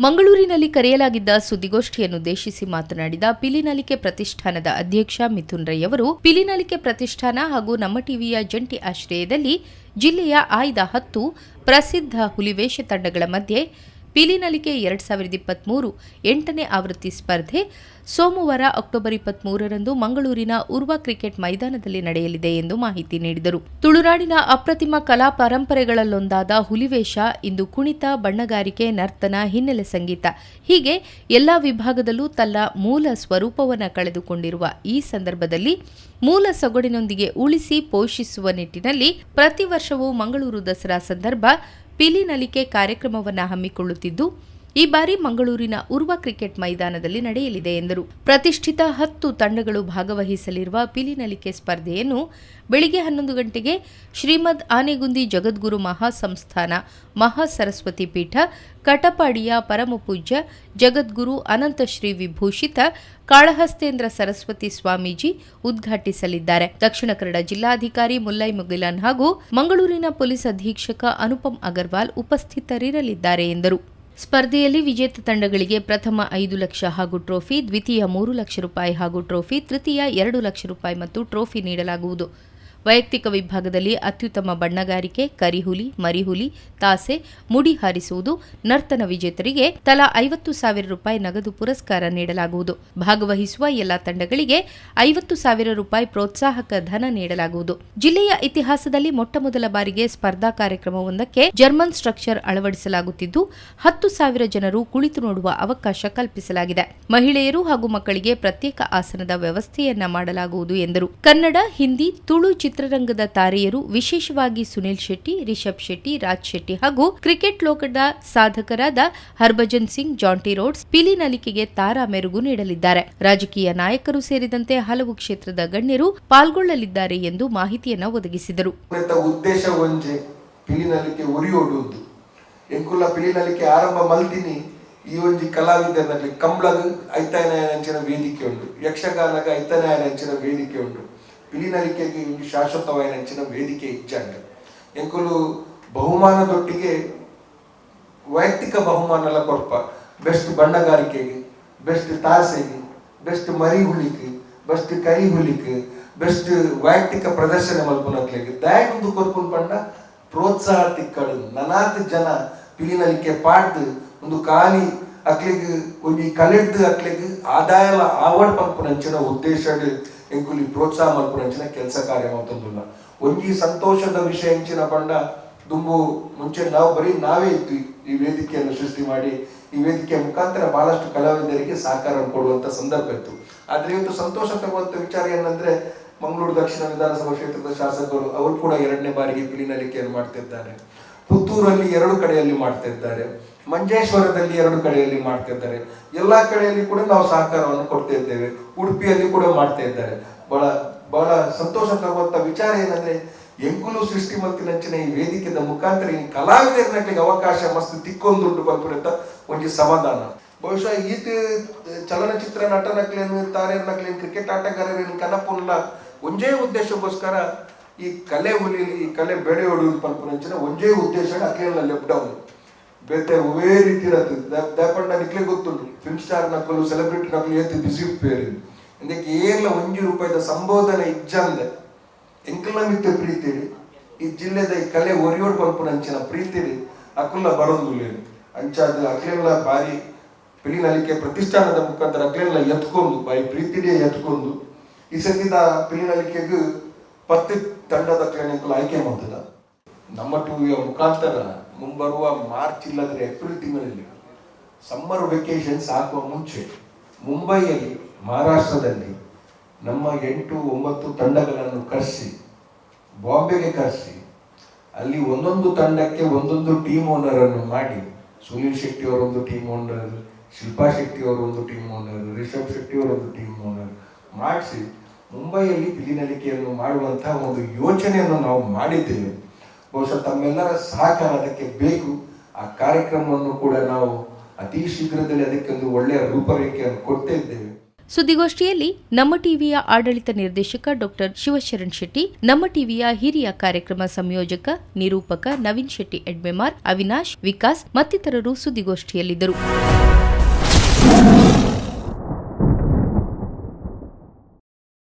ಮಂಗಳೂರಿನಲ್ಲಿ ಕರೆಯಲಾಗಿದ್ದ ಸುದ್ದಿಗೋಷ್ಠಿಯನ್ನುದ್ದೇಶಿಸಿ ಮಾತನಾಡಿದ ಪಿಲಿನಲಿಕೆ ಪ್ರತಿಷ್ಠಾನದ ಅಧ್ಯಕ್ಷ ಮಿಥುನ್ ರೈ ಅವರು, ಪಿಲಿನಲಿಕೆ ಪ್ರತಿಷ್ಠಾನ ಹಾಗೂ ನಮ್ಮ ಟಿವಿಯ ಜಂಟಿ ಆಶ್ರಯದಲ್ಲಿ ಜಿಲ್ಲೆಯ ಆಯ್ದ 10 ಪ್ರಸಿದ್ಧ ಹುಲಿವೇಷ ತಂಡಗಳ ಮಧ್ಯೆ ಪಿಲಿನಲಿಕೆ 2023 8ನೇ ಆವೃತ್ತಿ ಸ್ಪರ್ಧೆ ಸೋಮವಾರ ಅಕ್ಟೋಬರ್ 23ರಂದು ಮಂಗಳೂರಿನ ಉರ್ವ ಕ್ರಿಕೆಟ್ ಮೈದಾನದಲ್ಲಿ ನಡೆಯಲಿದೆ ಎಂದು ಮಾಹಿತಿ ನೀಡಿದರು. ತುಳುನಾಡಿನ ಅಪ್ರತಿಮ ಕಲಾ ಪರಂಪರೆಗಳಲ್ಲೊಂದಾದ ಹುಲಿವೇಷ ಇಂದು ಕುಣಿತ, ಬಣ್ಣಗಾರಿಕೆ, ನರ್ತನ, ಹಿನ್ನೆಲೆ ಸಂಗೀತ ಹೀಗೆ ಎಲ್ಲಾ ವಿಭಾಗದಲ್ಲೂ ತನ್ನ ಮೂಲ ಸ್ವರೂಪವನ್ನು ಕಳೆದುಕೊಂಡಿರುವ ಈ ಸಂದರ್ಭದಲ್ಲಿ ಮೂಲ ಸೊಗಡಿನೊಂದಿಗೆ ಉಳಿಸಿ ಪೋಷಿಸುವ ನಿಟ್ಟಿನಲ್ಲಿ ಪ್ರತಿ ವರ್ಷವೂ ಮಂಗಳೂರು ದಸರಾ ಸಂದರ್ಭ ಪಿಲಿನಲಿಕೆ ಕಾರ್ಯಕ್ರಮವನ್ನು ಹಮ್ಮಿಕೊಳ್ಳುತ್ತಿದ್ದು, ಈ ಬಾರಿ ಮಂಗಳೂರಿನ ಉರ್ವ ಕ್ರಿಕೆಟ್ ಮೈದಾನದಲ್ಲಿ ನಡೆಯಲಿದೆ ಎಂದರು. ಪ್ರತಿಷ್ಠಿತ 10 ತಂಡಗಳು ಭಾಗವಹಿಸಲಿರುವ ಪಿಲಿನಲಿಕೆ ಸ್ಪರ್ಧೆಯನ್ನು ಬೆಳಿಗ್ಗೆ 11 ಗಂಟೆಗೆ ಶ್ರೀಮದ್ ಆನೆಗುಂದಿ ಜಗದ್ಗುರು ಮಹಾಸಂಸ್ಥಾನ ಮಹಾಸರಸ್ವತಿ ಪೀಠ ಕಟಪಾಡಿಯ ಪರಮಪೂಜ್ಯ ಜಗದ್ಗುರು ಅನಂತಶ್ರೀ ವಿಭೂಷಿತ ಕಾಳಹಸ್ತೇಂದ್ರ ಸರಸ್ವತಿ ಸ್ವಾಮೀಜಿ ಉದ್ಘಾಟಿಸಲಿದ್ದಾರೆ. ದಕ್ಷಿಣ ಕನ್ನಡ ಜಿಲ್ಲಾಧಿಕಾರಿ ಮುಲ್ಲೈ ಮುಗಿಲನ್ ಹಾಗೂ ಮಂಗಳೂರಿನ ಪೊಲೀಸ್ ಅಧೀಕ್ಷಕ ಅನುಪಮ್ ಅಗರ್ವಾಲ್ ಉಪಸ್ಥಿತರಿರಲಿದ್ದಾರೆ ಎಂದರು. ಸ್ಪರ್ಧೆಯಲ್ಲಿ ವಿಜೇತ ತಂಡಗಳಿಗೆ ಪ್ರಥಮ 5 ಲಕ್ಷ ಹಾಗೂ ಟ್ರೋಫಿ, ದ್ವಿತೀಯ 3 ಲಕ್ಷ ರೂಪಾಯಿ ಹಾಗೂ ಟ್ರೋಫಿ, ತೃತೀಯ 2 ಲಕ್ಷ ರೂಪಾಯಿ ಮತ್ತು ಟ್ರೋಫಿ ನೀಡಲಾಗುವುದು. ವೈಯಕ್ತಿಕ ವಿಭಾಗದಲ್ಲಿ ಅತ್ಯುತ್ತಮ ಬಣ್ಣಗಾರಿಕೆ, ಕರಿಹುಲಿ, ಮರಿಹುಲಿ, ತಾಸೆ, ಮುಡಿ ಹಾರಿಸುವುದು, ನರ್ತನ ವಿಜೇತರಿಗೆ ತಲಾ 50,000 ರೂಪಾಯಿ ನಗದು ಪುರಸ್ಕಾರ ನೀಡಲಾಗುವುದು. ಭಾಗವಹಿಸುವ ಎಲ್ಲಾ ತಂಡಗಳಿಗೆ 50,000 ರೂಪಾಯಿ ಪ್ರೋತ್ಸಾಹಕ ಧನ ನೀಡಲಾಗುವುದು. ಜಿಲ್ಲೆಯ ಇತಿಹಾಸದಲ್ಲಿ ಮೊಟ್ಟಮೊದಲ ಬಾರಿಗೆ ಸ್ಪರ್ಧಾ ಕಾರ್ಯಕ್ರಮವೊಂದಕ್ಕೆ ಜರ್ಮನ್ ಸ್ಟ್ರಕ್ಚರ್ ಅಳವಡಿಸಲಾಗುತ್ತಿದ್ದು 10,000 ಜನರು ಕುಳಿತು ನೋಡುವ ಅವಕಾಶ ಕಲ್ಪಿಸಲಾಗಿದೆ. ಮಹಿಳೆಯರು ಹಾಗೂ ಮಕ್ಕಳಿಗೆ ಪ್ರತ್ಯೇಕ ಆಸನದ ವ್ಯವಸ್ಥೆಯನ್ನ ಮಾಡಲಾಗುವುದು ಎಂದರು. ಕನ್ನಡ, ಹಿಂದಿ, ತುಳು ಚಿತ್ರರಂಗದ ತಾರೆಯರು, ವಿಶೇಷವಾಗಿ ಸುನಿಲ್ ಶೆಟ್ಟಿ, ರಿಷಬ್ ಶೆಟ್ಟಿ, ರಾಜ್ ಶೆಟ್ಟಿ ಹಾಗೂ ಕ್ರಿಕೆಟ್ ಲೋಕದ ಸಾಧಕರಾದ ಹರ್ಭಜನ್ ಸಿಂಗ್, ಜಾಂಟಿ ರೋಡ್ಸ್ ಪಿಲಿನಲಿಕೆಗೆ ತಾರಾ ಮೆರುಗು ನೀಡಲಿದ್ದಾರೆ. ರಾಜಕೀಯ ನಾಯಕರು ಸೇರಿದಂತೆ ಹಲವು ಕ್ಷೇತ್ರದ ಗಣ್ಯರು ಪಾಲ್ಗೊಳ್ಳಲಿದ್ದಾರೆ ಎಂದು ಮಾಹಿತಿಯನ್ನು ಒದಗಿಸಿದರು. ಉದ್ದೇಶ ಒಂಜೆ ಪಿಲಿನಲಿಕೆ ಉರಿಯೋಡುವುದು ಎಂಕುಲ್ಲ ಪಿಲಿನಲಿಕೆ ಆರಂಭ ಮಲ್ದಿನಿ ಈ ಒಂಜಿ ಕಲಾವಿದರಲ್ಲಿ ಕಂಬಳಗ ಐತಾಯನ ವೇದಿಕೆ ಉಂಟು, ಯಕ್ಷಗಾನಗ ಐತಾಯನ ವೇದಿಕೆ ಉಂಟು, ಪಿಲಿನಲಿಕೆಗೆ ಶಾಶ್ವತವಾದ ವೇದಿಕೆ ಇಚ್ಛಂಡ ಎಂಕುಲು ಬಹುಮಾನದೊಟ್ಟಿಗೆ ವೈಯಕ್ತಿಕ ಬಹುಮಾನಲ ಕೊರ್ಪ ಬೆಸ್ಟ್ ಬಣ್ಣಗಾರಿಕೆಗೆ, ಬೆಸ್ಟ್ ತಾಸೆಗೆ, ಬೆಸ್ಟ್ ಮರಿ ಹುಲಿಕೆ, ಬೆಸ್ಟ್ ಕರಿ ಹುಲಿಕೆ, ಬೆಸ್ಟ್ ವೈಯಕ್ತಿಕ ಪ್ರದರ್ಶನ ಮಲ್ಪನಕ್ಲೆಗೆ ದಯಗೊಂದು ಕೊರ್ಪುನ್ ಪಂಡ ಪ್ರೋತ್ಸಾಹ ತಿಕ್ಕಡು ನನಾತ್ ಜನ ಪಿಲಿನಲಿಕೆ ಪಾಡ್ದು ಒಂದು ಖಾಲಿ ಅಕ್ಲೆಗೆ ಒಂದು ಕಲೆಡ್ದು ಅಕ್ಲೆಗೆ ಆದಾಯ ಆವಡ್ ಪಂಪುನಂಚಿನ ಉದ್ದೇಶ ಎಂಕುಲಿ ಪ್ರೋತ್ಸಾಹ ಮಲ್ಪುನಂಚಿನ ಕೆಲಸ ಕಾರ್ಯ ಮಾತೊಂದುಲ್ಲ. ಒಂಜಿ ಸಂತೋಷದ ವಿಷಯ ಎಂಚಿನ ಪಂಡ ದುಂಬು ಮುಂಚೆ ನಾವು ಬರೀ ನಾವೇ ಇದ್ವಿ ಈ ವೇದಿಕೆಯನ್ನು ಸೃಷ್ಟಿ ಮಾಡಿ ಈ ವೇದಿಕೆಯ ಮುಖಾಂತರ ಬಹಳಷ್ಟು ಕಲಾವಿದರಿಗೆ ಸಹಕಾರ ಕೊಡುವಂತ ಸಂದರ್ಭ ಇತ್ತು. ಆದ್ರೆ ಇವತ್ತು ಸಂತೋಷ ತರುವಂತ ವಿಚಾರ ಏನಂದ್ರೆ ಮಂಗಳೂರು ದಕ್ಷಿಣ ವಿಧಾನಸಭಾ ಕ್ಷೇತ್ರದ ಶಾಸಕರು ಅವರು ಕೂಡ 2ನೇ ಬಾರಿಗೆ ಪಿಲಿನಲಿಕೆಯನ್ನು ಮಾಡ್ತಿದ್ದಾರೆ. ಪುತ್ತೂರಲ್ಲಿ 2 ಕಡೆಯಲ್ಲಿ ಮಾಡ್ತಾ ಇದ್ದಾರೆ, ಮಂಜೇಶ್ವರದಲ್ಲಿ 2 ಕಡೆಯಲ್ಲಿ ಮಾಡ್ತಾ ಇದ್ದಾರೆ. ಎಲ್ಲಾ ಕಡೆಯಲ್ಲಿ ಕೂಡ ನಾವು ಸಹಕಾರವನ್ನು ಕೊಡ್ತಾ ಇದ್ದೇವೆ. ಉಡುಪಿಯಲ್ಲಿ ಕೂಡ ಮಾಡ್ತಾ ಇದ್ದಾರೆ. ಬಹಳ ಸಂತೋಷ ತರುವಂತ ವಿಚಾರ ಏನಂದ್ರೆ ಎಂಕುಲು ಸೃಷ್ಟಿ ಮಲ್ತಿನಂಚಿನ ಈ ವೇದಿಕೆದ ಮುಖಾಂತರ ಈ ಕಲಾವಿದರಿಗೆ ಅವಕಾಶ ಮಸ್ತ್ ತಿಕ್ಕೊಂದುಂಟು ಬಂದ್ಬಿಡುತ್ತ ಒಂಜಿ ಸಮಾಧಾನ. ಬಹುಶಃ ಈತ ಚಲನಚಿತ್ರ ನಟನಕ್ಲೇನು, ತಾರೆಯರ್ನಕ್ಲೇನು, ಕ್ರಿಕೆಟ್ ಆಟಗಾರರೇನು ಕನಪುಲ್ಲ ಒಂದೇ ಉದ್ದೇಶಕ್ಕೋಸ್ಕರ ಈ ಕಲೆ ಹುಲಿಲಿ ಈ ಕಲೆ ಬೆಳೆ ಹೊಡುವುದು ಪನ್ಪುನಂಚಿನ ಒಂದೇ ಉದ್ದೇಶ ಅಕ್ಲೇನ ಲೆಫ್ಟ್ ಡೌನ್ ಬೇತೆ ಒವೇ ರೀತಿ ಇರತ್ತೆ. ದಯಪಂಡ ನಿಕ್ಲೆ ಗೊತ್ತುಂಟು ಫಿಲ್ಮ್ ಸ್ಟಾರ್ ನಕಲು ಸೆಲೆಬ್ರಿಟಿ ನಕಲು ಏತು ಬಿಸಿ ಪೇರಿ ಇದಕ್ಕೆ ಏರ್ಲ 1 ರೂಪಾಯಿದ ಸಂಬೋಧನೆ ಇಜ್ಜಂದೆ ಎಂಕಲ್ನ ಮಿತ್ತ ಪ್ರೀತಿಡಿ ಈ ಜಿಲ್ಲೆದ ಈ ಕಲೆ ಒರಿಯೋಡು ಪನ್ಪುನಂಚಿನ ಪ್ರೀತಿಡಿ ಅಕುಲ್ಲ ಬರೋದಿಲ್ಲ ಅಂಚಾದ ಅಕ್ಲೆಲ್ಲ ಬಾರಿ ಪಿಲಿನಲಿಕೆ ಪ್ರತಿಷ್ಠಾನದ ಮುಖಾಂತರ ಅಕ್ಲೆಲ್ಲ ಎತ್ಕೊಂಡು ಬಾಯಿ ಪ್ರೀತಿಡಿಯೇ ಎತ್ಕೊಂಡು ಈ ಸತಿದ ಪಿಲಿನಲಿಕೆಗೂ 10 ತಂಡದ ಕ್ಲಿನಿಕಲ್ ಆಯ್ಕೆ ಮಾಡ್ತದ. ನಮ್ಮ ಟಿವಿಯ ಮುಖಾಂತರ ಮುಂಬರುವ ಮಾರ್ಚ್ ಇಲ್ಲದ್ರೆ ಏಪ್ರಿಲ್ ತಿಂಗಳಲ್ಲಿ ಸಮ್ಮರ್ ವೆಕೇಶನ್ಸ್ ಆಗುವ ಮುಂಚೆ ಮುಂಬೈಯಲ್ಲಿ, ಮಹಾರಾಷ್ಟ್ರದಲ್ಲಿ ನಮ್ಮ 8-9 ತಂಡಗಳನ್ನು ಕರೆಸಿ ಬಾಂಬೆಗೆ ಕರೆಸಿ ಅಲ್ಲಿ ಒಂದೊಂದು ತಂಡಕ್ಕೆ ಒಂದೊಂದು ಟೀಮ್ ಓನರ್ ಅನ್ನು ಮಾಡಿ, ಸುನಿಲ್ ಶೆಟ್ಟಿ ಅವರೊಂದು ಟೀಮ್ ಓನರ್, ಶಿಲ್ಪಾ ಶೆಟ್ಟಿ ಅವರೊಂದು ಟೀಮ್ ಓನರ್, ರಿಷಬ್ ಶೆಟ್ಟಿ ಅವರೊಂದು ಟೀಮ್ ಓನರ್ ಮಾಡಿಸಿ ಮುಂಬೈಯಲ್ಲಿ ಪಿಲಿನಲಿಕೆಯನ್ನು ಮಾಡುವಂತಹ ಒಂದು ಯೋಚನೆಯನ್ನು ನಾವು ಮಾಡಿದ್ದೇವೆ. ಬಹುಶಃ ತಮ್ಮೆಲ್ಲರ ಸಹಕಾರ ಅದಕ್ಕೆ ಬೇಕು. ಆ ಕಾರ್ಯಕ್ರಮವನ್ನು ಕೂಡ ನಾವು ಅತಿ ಶೀಘ್ರದಲ್ಲಿ ಅದಕ್ಕೆ ಒಂದು ಒಳ್ಳೆಯ ರೂಪರೇಖೆಯನ್ನು ಕೊಡ್ತಾ ಇದ್ದೇವೆ. ಸುದ್ದಿಗೋಷ್ಠಿಯಲ್ಲಿ ನಮ್ಮ ಟಿವಿಯ ಆಡಳಿತ ನಿರ್ದೇಶಕ ಡಾಕ್ಟರ್ ಶಿವಶರಣ್ ಶೆಟ್ಟಿ, ನಮ್ಮ ಟಿವಿಯ ಹಿರಿಯ ಕಾರ್ಯಕ್ರಮ ಸಂಯೋಜಕ, ನಿರೂಪಕ ನವೀನ್ ಶೆಟ್ಟಿ ಎಡ್ಮೆಮಾರ್, ಅವಿನಾಶ್, ವಿಕಾಸ್ ಮತ್ತಿತರರು ಸುದ್ದಿಗೋಷ್ಠಿಯಲ್ಲಿದ್ದರು.